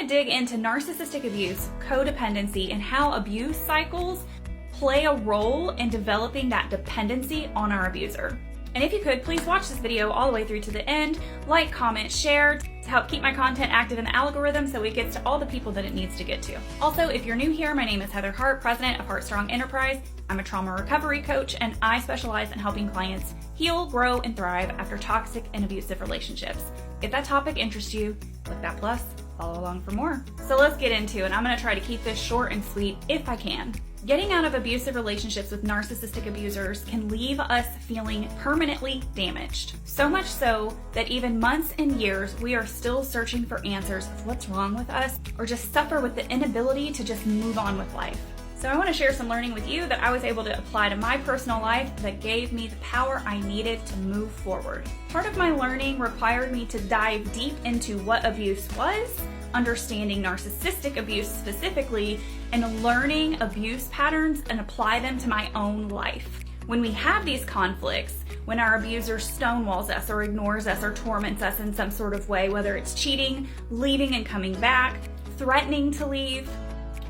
to dig into narcissistic abuse, codependency, and how abuse cycles play a role in developing that dependency on our abuser. And if you could, please watch this video all the way through to the end, like, comment, share, to help keep my content active in the algorithm so it gets to all the people that it needs to get to. Also, if you're new here, my name is Heather Hart, president of Heartstrong Enterprise. I'm a trauma recovery coach, and I specialize in helping clients heal, grow, and thrive after toxic and abusive relationships. If that topic interests you, click that plus, follow along for more. So let's get into it. I'm gonna try to keep this short and sweet if I can. Getting out of abusive relationships with narcissistic abusers can leave us feeling permanently damaged. So much so that even months and years, we are still searching for answers of what's wrong with us, or just suffer with the inability to just move on with life. So I want to share some learning with you that I was able to apply to my personal life that gave me the power I needed to move forward. Part of my learning required me to dive deep into what abuse was, understanding narcissistic abuse specifically, and learning abuse patterns and apply them to my own life. When we have these conflicts, when our abuser stonewalls us or ignores us or torments us in some sort of way, whether it's cheating, leaving and coming back, threatening to leave,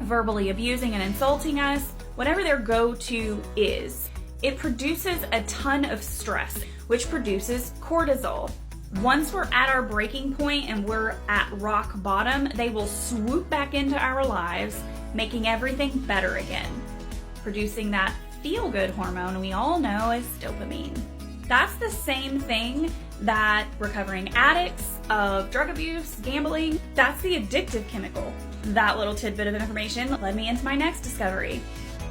verbally abusing and insulting us, whatever their go-to is, it produces a ton of stress, which produces cortisol. Once we're at our breaking point and we're at rock bottom, they will swoop back into our lives, making everything better again, producing that feel-good hormone we all know as dopamine. That's the same thing that recovering addicts of drug abuse, gambling, that's the addictive chemical. That little tidbit of information led me into my next discovery.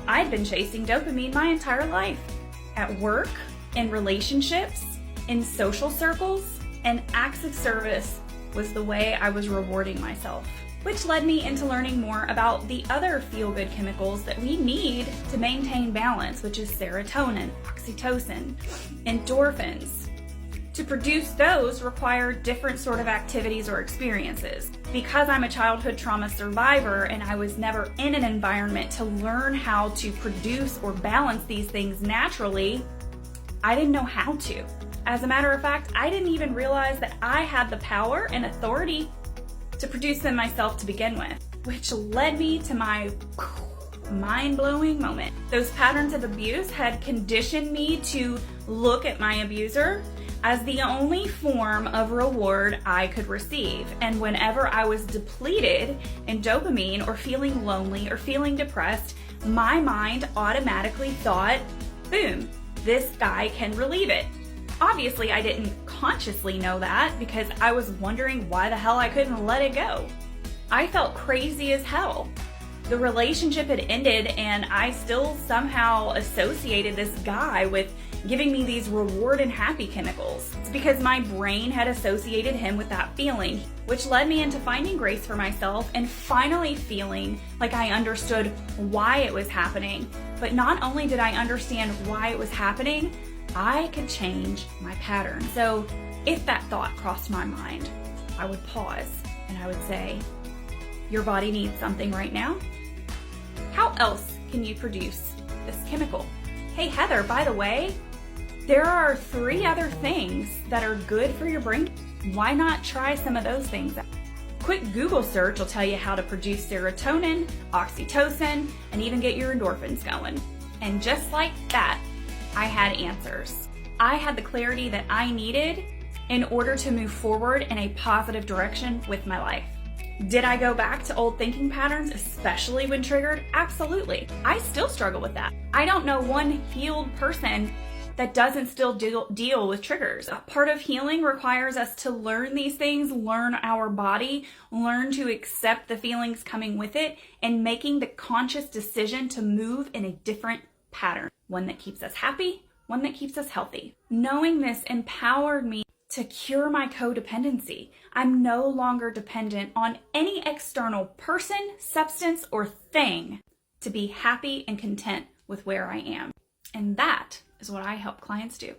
I'd been chasing dopamine my entire life. At work, in relationships, in social circles, and acts of service was the way I was rewarding myself, which led me into learning more about the other feel-good chemicals that we need to maintain balance, which is serotonin, oxytocin, endorphins. To produce those require different sort of activities or experiences. Because I'm a childhood trauma survivor and I was never in an environment to learn how to produce or balance these things naturally, I didn't know how to. As a matter of fact, I didn't even realize that I had the power and authority to produce them myself to begin with, which led me to my mind-blowing moment. Those patterns of abuse had conditioned me to look at my abuser as the only form of reward I could receive. And whenever I was depleted in dopamine or feeling lonely or feeling depressed, my mind automatically thought, boom, this guy can relieve it. Obviously, I didn't consciously know that because I was wondering why the hell I couldn't let it go. I felt crazy as hell. The relationship had ended and I still somehow associated this guy with giving me these reward and happy chemicals. It's because my brain had associated him with that feeling, which led me into finding grace for myself and finally feeling like I understood why it was happening. But not only did I understand why it was happening, I could change my pattern. So if that thought crossed my mind, I would pause and I would say, your body needs something right now. How else can you produce this chemical? Hey Heather, by the way, there are 3 other things that are good for your brain. Why not try some of those things? Quick Google search will tell you how to produce serotonin, oxytocin, and even get your endorphins going. And just like that, I had answers. I had the clarity that I needed in order to move forward in a positive direction with my life. Did I go back to old thinking patterns, especially when triggered? Absolutely. I still struggle with that. I don't know one healed person that doesn't still deal with triggers. A part of healing requires us to learn these things, learn our body, learn to accept the feelings coming with it, and making the conscious decision to move in a different pattern. One that keeps us happy, one that keeps us healthy. Knowing this empowered me to cure my codependency. I'm no longer dependent on any external person, substance, or thing to be happy and content with where I am. And that is what I help clients do.